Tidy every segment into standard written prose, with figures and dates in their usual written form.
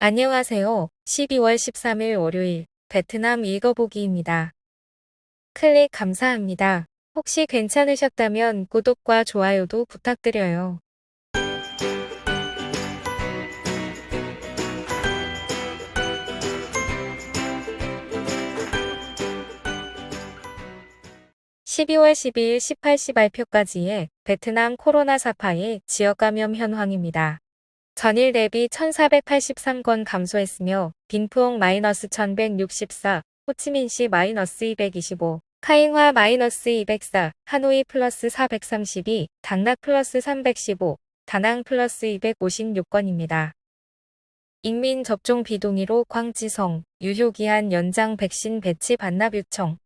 안녕하세요. 12월 13일 월요일 베트남 읽어보기입니다. 클릭 감사합니다. 혹시 괜찮으셨다면 구독과 좋아요도 부탁드려요. (12월 12일) 18시 발표까지의 베트남 코로나 사파의 지역 감염 현황입니다. 전일 대비 1483건 감소했으며 빈푸옹 -1164, 호치민시 -225, 카잉화 -204, 하노이 +432, 당락 +315, 다낭 +256건입니다. 인민 접종 비동의로 광지성, 유효기한 연장 백신 배치 반납 요청.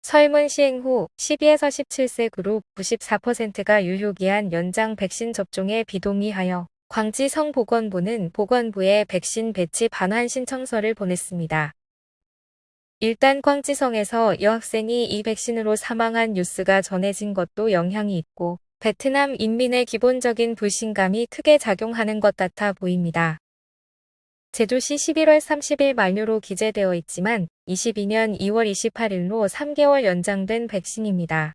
설문 시행 후 12에서 17세 그룹 94%가 유효기한 연장 백신 접종에 비동의하여 광지성 보건부는 보건부에 백신 배치 반환 신청서를 보냈습니다. 일단 광지성에서 여학생이 이 백신으로 사망한 뉴스가 전해진 것도 영향이 있고 베트남 인민의 기본적인 불신감이 크게 작용하는 것 같아 보입니다. 제주시 11월 30일 만료로 기재되어 있지만 22년 2월 28일로 3개월 연장된 백신입니다.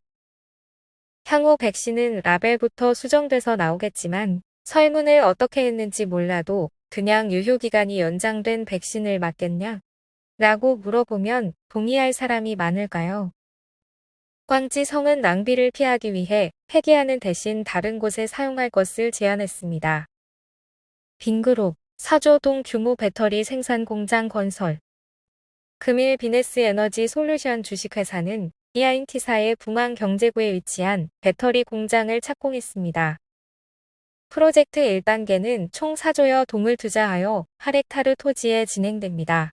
향후 백신은 라벨부터 수정돼서 나오겠지만 설문을 어떻게 했는지 몰라도 그냥 유효기간이 연장된 백신을 맞겠냐? 라고 물어보면 동의할 사람이 많을까요? 광지성은 낭비를 피하기 위해 폐기하는 대신 다른 곳에 사용할 것을 제안했습니다. 빈그룹, 사조동 규모 배터리 생산 공장 건설. 금일 비네스 에너지 솔루션 주식회사는 이아인티사의 붕안 경제구에 위치한 배터리 공장을 착공했습니다. 프로젝트 1단계는 총 4조여 동을 투자하여 8헥타르 토지에 진행됩니다.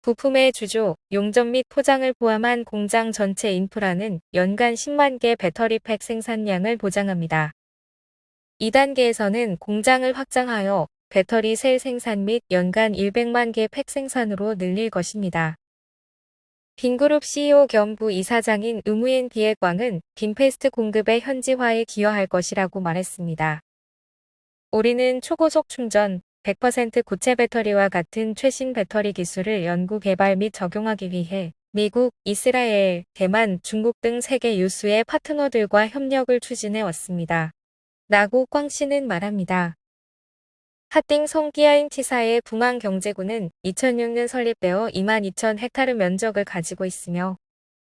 부품의 주조, 용접 및 포장을 포함한 공장 전체 인프라는 연간 10만 개 배터리 팩 생산량을 보장합니다. 2단계에서는 공장을 확장하여 배터리 셀 생산 및 연간 100만 개 팩 생산으로 늘릴 것입니다. 빈그룹 CEO 겸 부이사장인 의무인 비엘광은 빈페스트 공급의 현지화에 기여할 것이라고 말했습니다. 우리는 초고속 충전, 100% 고체 배터리와 같은 최신 배터리 기술을 연구 개발 및 적용하기 위해 미국, 이스라엘, 대만, 중국 등 세계 유수의 파트너들과 협력을 추진해 왔습니다. 라고 꽝 씨는 말합니다. 하띵 송기아인티사의 붕안 경제구는 2006년 설립되어 2만 2천 헥타르 면적을 가지고 있으며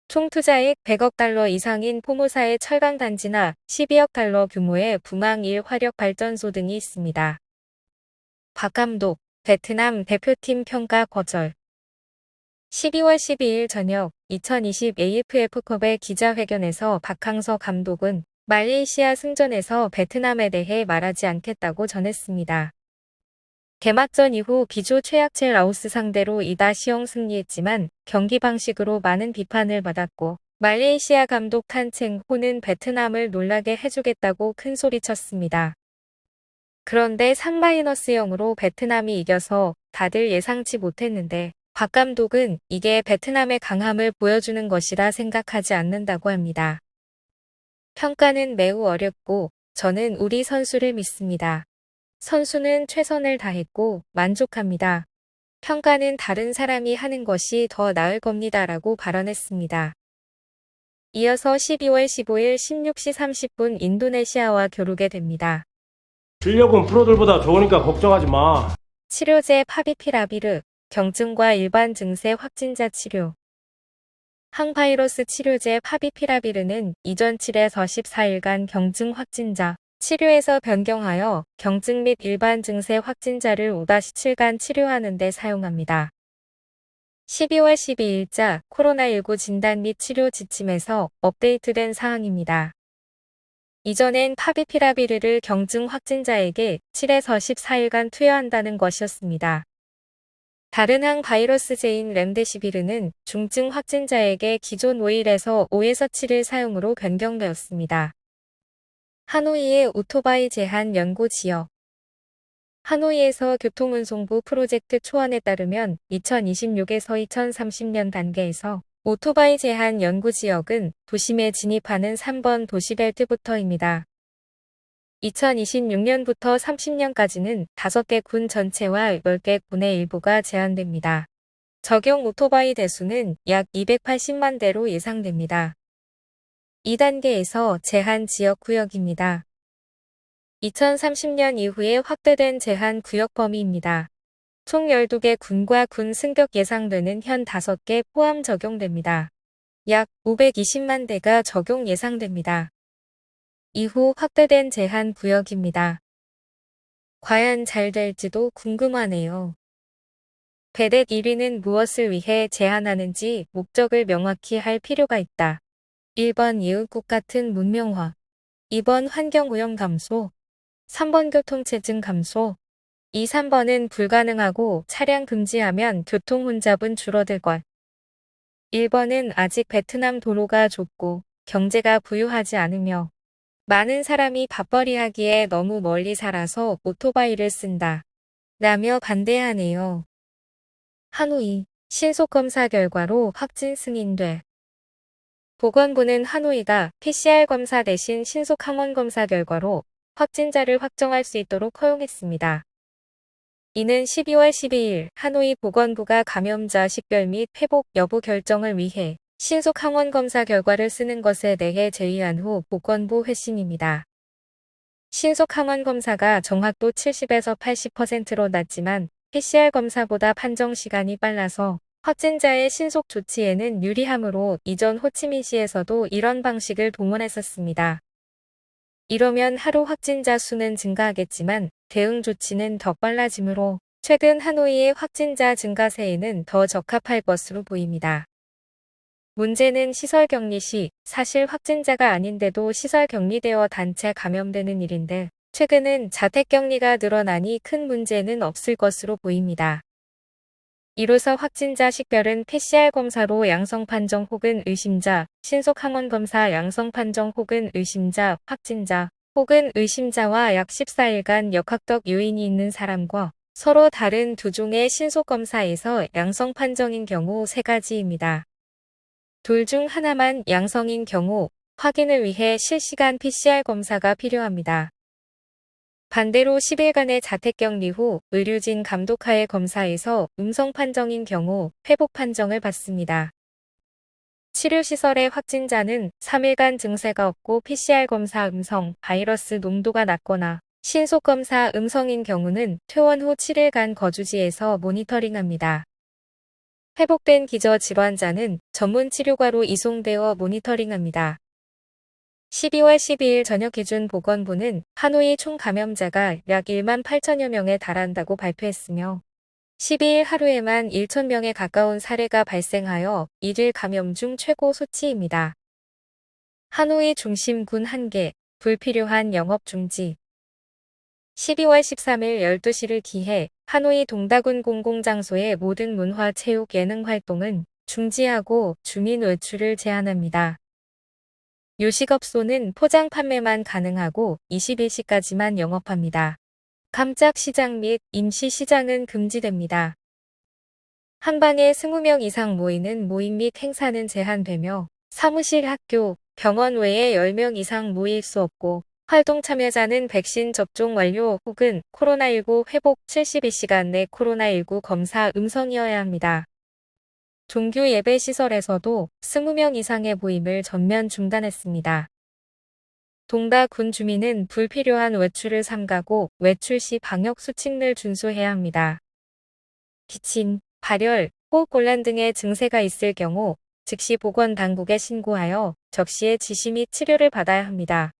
총 투자액 100억 달러 이상인 포모사의 철강 단지나 12억 달러 규모의 붕안 1 화력 발전소 등이 있습니다. 박 감독, 베트남 대표팀 평가 거절. 12월 12일 저녁 2020 AFF컵의 기자회견에서 박항서 감독은 말레이시아 승전에서 베트남에 대해 말하지 않겠다고 전했습니다. 개막전 이후 기조 최약체 라오스 상대로 2-0 승리했지만 경기 방식으로 많은 비판을 받았고 말레이시아 감독 탄첸 호는 베트남을 놀라게 해주겠다고 큰소리쳤습니다. 그런데 3-0으로 베트남이 이겨서 다들 예상치 못했는데 박 감독은 이게 베트남의 강함을 보여주는 것이라 생각하지 않는다고 합니다. 평가는 매우 어렵고 저는 우리 선수를 믿습니다. 선수는 최선을 다했고 만족합니다. 평가는 다른 사람이 하는 것이 더 나을 겁니다라고 발언했습니다. 이어서 12월 15일 16시 30분 인도네시아와 겨루게 됩니다. 실력은 프로들보다 좋으니까 걱정하지 마. 치료제 파비피라비르, 경증과 일반 증세 확진자 치료. 항바이러스 치료제 파비피라비르는 이전 7에서 14일간 경증 확진자, 치료에서 변경하여 경증 및 일반 증세 확진자를 5-7간 치료하는 데 사용합니다. 12월 12일자 코로나19 진단 및 치료 지침에서 업데이트된 사항입니다. 이전엔 파비피라비르를 경증 확진자에게 7에서 14일간 투여한다는 것이었습니다. 다른 항바이러스제인 렘데시비르는 중증 확진자에게 기존 5일에서 5에서 7일 사용으로 변경되었습니다. 하노이의 오토바이 제한 연구 지역. 하노이에서 교통운송부 프로젝트 초안에 따르면 2026에서 2030년 단계에서 오토바이 제한 연구 지역은 도심에 진입하는 3번 도시벨트부터입니다. 2026년부터 30년까지는 5개 군 전체와 10개 군의 일부가 제한됩니다. 적용 오토바이 대수는 약 280만 대로 예상됩니다. 2단계에서 제한 지역 구역입니다. 2030년 이후에 확대된 제한 구역 범위입니다. 총 12개 군과 군 승격 예상되는 현 5개 포함 적용됩니다. 약 520만 대가 적용 예상됩니다. 이후 확대된 제한 구역입니다. 과연 잘 될지도 궁금하네요. 배댓 1위는 무엇을 위해 제한하는지 목적을 명확히 할 필요가 있다. 1번 이웃국 같은 문명화, 2번 환경오염 감소, 3번 교통체증 감소, 3번은 불가능하고 차량 금지하면 교통 혼잡은 줄어들 것. 1번은 아직 베트남 도로가 좁고 경제가 부유하지 않으며 많은 사람이 밥벌이하기에 너무 멀리 살아서 오토바이를 쓴다. 라며 반대하네요. 하노이 신속검사 결과로 확진 승인돼. 보건부는 하노이가 PCR 검사 대신 신속 항원 검사 결과로 확진자를 확정할 수 있도록 허용했습니다. 이는 12월 12일 하노이 보건부가 감염자 식별 및 회복 여부 결정을 위해 신속 항원 검사 결과를 쓰는 것에 대해 제의한 후 보건부 회신입니다. 신속 항원 검사가 정확도 70에서 80%로 낮지만 PCR 검사보다 판정 시간이 빨라서 확진자의 신속 조치에는 유리하므로 이전 호치민시에서도 이런 방식을 동원했었습니다. 이러면 하루 확진자 수는 증가하겠지만 대응 조치는 더 빨라지므로 최근 하노이의 확진자 증가세에는 더 적합할 것으로 보입니다. 문제는 시설 격리 시 사실 확진자가 아닌데도 시설 격리되어 단체 감염되는 일인데 최근은 자택 격리가 늘어나니 큰 문제는 없을 것으로 보입니다. 이로써 확진자 식별은 PCR 검사로 양성 판정 혹은 의심자, 신속 항원 검사 양성 판정 혹은 의심자, 확진자 혹은 의심자와 약 14일간 역학적 요인이 있는 사람과 서로 다른 두 종의 신속 검사에서 양성 판정인 경우 3가지입니다. 둘 중 하나만 양성인 경우 확인을 위해 실시간 PCR 검사가 필요합니다. 반대로 10일간의 자택격리 후 의료진 감독하에 검사에서 음성 판정인 경우 회복 판정을 받습니다. 치료시설의 확진자는 3일간 증세가 없고 PCR 검사 음성, 바이러스 농도가 낮거나 신속검사 음성인 경우는 퇴원 후 7일간 거주지에서 모니터링합니다. 회복된 기저질환자는 전문 치료과로 이송되어 모니터링합니다. 12월 12일 저녁 기준 보건부는 하노이 총 감염자가 약 1만 8천여 명에 달한다고 발표했으며 12일 하루에만 1천 명에 가까운 사례가 발생하여 일일 감염 중 최고 수치입니다. 하노이 중심 군 1개, 불필요한 영업 중지. 12월 13일 12시를 기해 하노이 동다군 공공장소의 모든 문화, 체육, 예능 활동은 중지하고 주민 외출을 제한합니다. 요식업소는 포장 판매만 가능하고 21시까지만 영업합니다. 깜짝 시장 및 임시 시장은 금지됩니다. 한 방에 20명 이상 모이는 모임 및 행사는 제한되며 사무실, 학교, 병원 외에 10명 이상 모일 수 없고 활동 참여자는 백신 접종 완료 혹은 코로나19 회복 72시간 내 코로나19 검사 음성이어야 합니다. 종교 예배 시설에서도 20명 이상의 모임을 전면 중단했습니다. 동다 군 주민은 불필요한 외출을 삼가고 외출 시 방역 수칙을 준수해야 합니다. 기침, 발열, 호흡곤란 등의 증세가 있을 경우 즉시 보건당국에 신고하여 적시에 지시 및 치료를 받아야 합니다.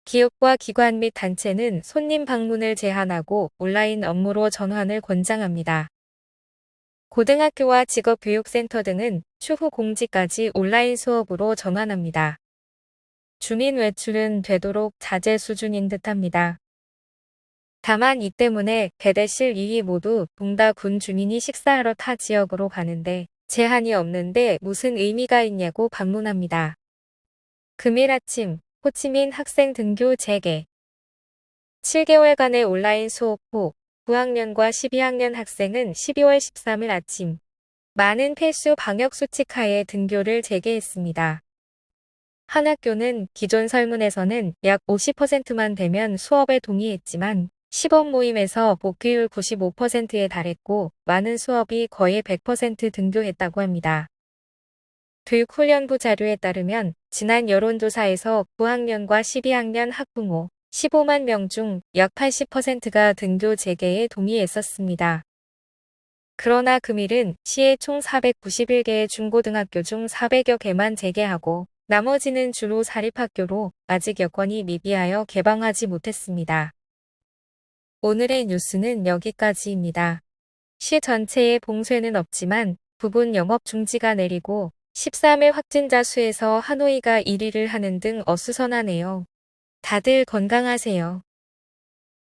기업과 기관 및 단체는 손님 방문을 제한하고 온라인 업무로 전환을 권장합니다. 고등학교와 직업교육센터 등은 추후 공지까지 온라인 수업으로 전환합니다. 주민 외출은 되도록 자제 수준인 듯합니다. 다만 이 때문에 배대실 2위 모두 동다 군 주민이 식사하러 타 지역으로 가는데 제한이 없는데 무슨 의미가 있냐고 반문합니다. 금일 아침 호치민 학생 등교 재개. 7개월간의 온라인 수업 후 9학년과 12학년 학생은 12월 13일 아침 많은 필수 방역 수칙 하에 등교를 재개했습니다. 한 학교는 기존 설문에서는 약 50%만 되면 수업에 동의했지만 시범 모임에서 복귀율 95%에 달했고 많은 수업이 거의 100% 등교했다고 합니다. 교육훈련부 자료에 따르면 지난 여론조사에서 9학년과 12학년 학부모 15만 명 중 약 80%가 등교 재개에 동의했었습니다. 그러나 금일은 시의 총 491개의 중고등학교 중 400여 개만 재개하고 나머지는 주로 사립학교로 아직 여건이 미비하여 개방하지 못했습니다. 오늘의 뉴스는 여기까지입니다. 시 전체의 봉쇄는 없지만 부분 영업 중지가 내리고 13회 확진자 수에서 하노이가 1위를 하는 등 어수선하네요. 다들 건강하세요.